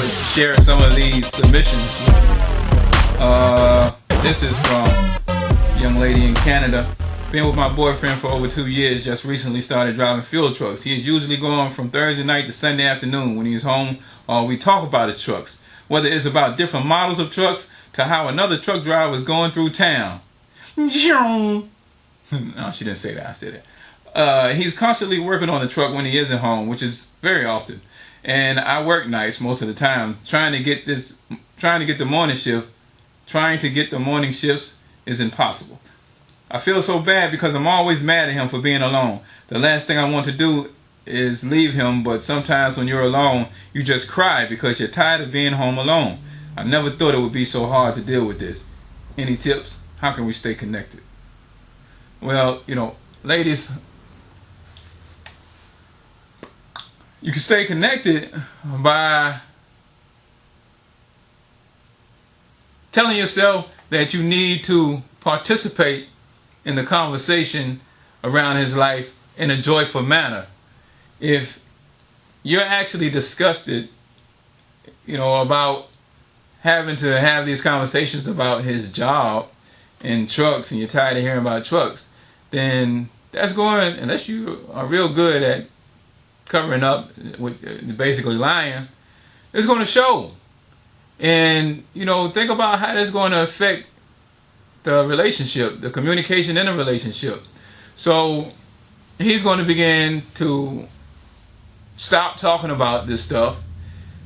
would share some of these submissions with you. This is from a young lady in Canada. Been with my boyfriend for over 2 years, just recently started driving fuel trucks. He is usually gone from Thursday night to Sunday afternoon. When he's home, we talk about his trucks. Whether it's about different models of trucks to how another truck driver is going through town. No, she didn't say that, I said it. He's constantly working on the truck when he isn't home, which is very often. And I work nights most of the time, trying to get the morning shift. Trying to get the morning shifts is impossible. I feel so bad because I'm always mad at him for being alone. The last thing I want to do is leave him, but sometimes when you're alone, you just cry because you're tired of being home alone. I never thought it would be so hard to deal with this. Any tips? How can we stay connected? Well, ladies, you can stay connected by telling yourself that you need to participate in the conversation around his life in a joyful manner. If you're actually disgusted, about having to have these conversations about his job and trucks, and you're tired of hearing about trucks, then that's going, unless you are real good at covering up with basically lying, it's going to show. And think about how that's going to affect the relationship, the communication in a relationship. So he's going to begin to stop talking about this stuff,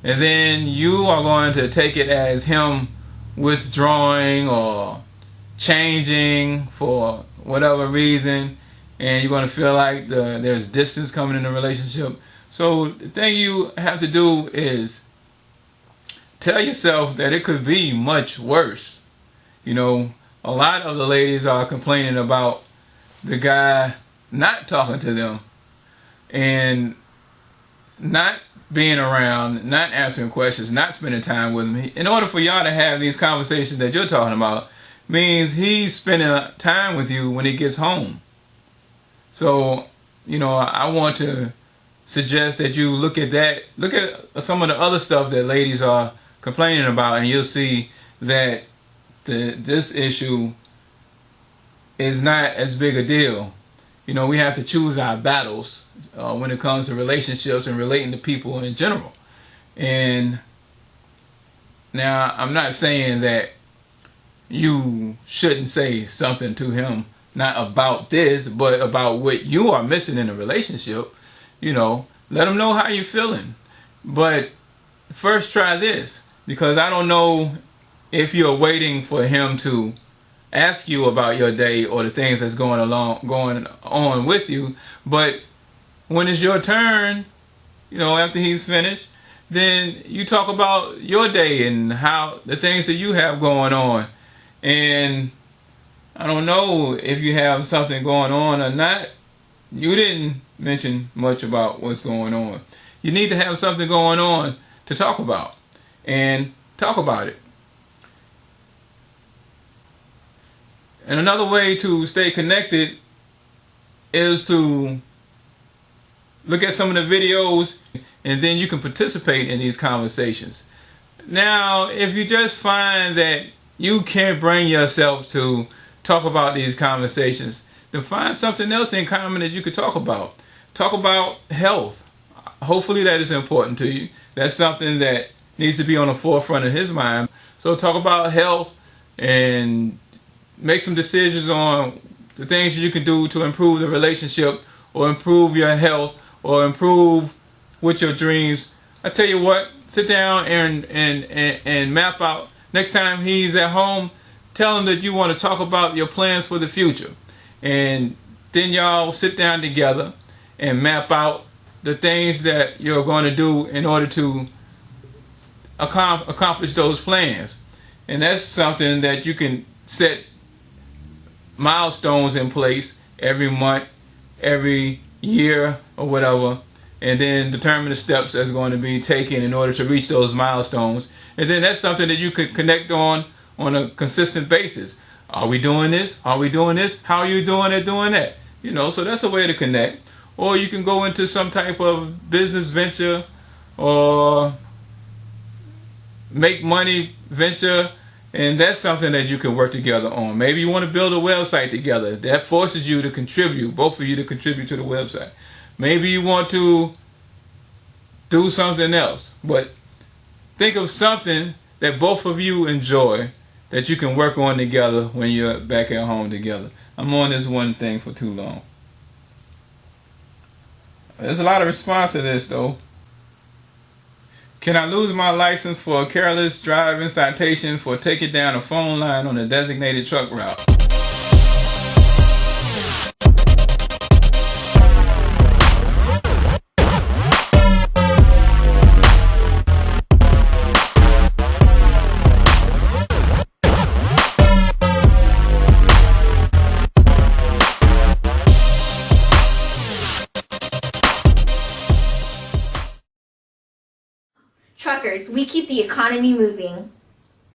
and then you are going to take it as him withdrawing or changing for whatever reason, and you're going to feel like there's distance coming in the relationship. So the thing you have to do is tell yourself that it could be much worse. A lot of the ladies are complaining about the guy not talking to them and not being around, not answering questions, not spending time with them. In order for y'all to have these conversations that you're talking about, means he's spending time with you when he gets home. So, I want to suggest that you look at that. Look at some of the other stuff that ladies are complaining about, and you'll see that this issue is not as big a deal. We have to choose our battles when it comes to relationships and relating to people in general. And now, I'm not saying that you shouldn't say something to him, not about this, but about what you are missing in a relationship. Let him know how you're feeling. But first try this, because I don't know if you're waiting for him to ask you about your day or the things that's going on with you, but when it's your turn, after he's finished, then you talk about your day and how the things that you have going on. And I don't know if you have something going on or not. You didn't mention much about what's going on. You need to have something going on to talk about, and talk about it. And another way to stay connected is to look at some of the videos, and then you can participate in these conversations. Now, if you just find that you can't bring yourself to talk about these conversations, then find something else in common that you could talk about. Talk about health. Hopefully that is important to you. That's something that needs to be on the forefront of his mind. So talk about health and make some decisions on the things you can do to improve the relationship, or improve your health, or improve with your dreams. I tell you what, sit down and map out. Next time he's at home, tell him that you want to talk about your plans for the future. And then y'all sit down together and map out the things that you're going to do in order to accomplish those plans. And that's something that you can set milestones in place every month, every year, or whatever, and then determine the steps that's going to be taken in order to reach those milestones. And then that's something that you could connect on a consistent basis. Are we doing this? Are we doing this? How are you doing it, doing that? So that's a way to connect. Or you can go into some type of business venture, or make money venture, and that's something that you can work together on. Maybe you want to build a website together. That forces you to contribute, both of you to contribute to the website. Maybe you want to do something else, but think of something that both of you enjoy that you can work on together when you're back at home together. I'm on this one thing for too long. There's a lot of response to this though. Can I lose my license for a careless driving citation for taking down a phone line on a designated truck route? Truckers, we keep the economy moving.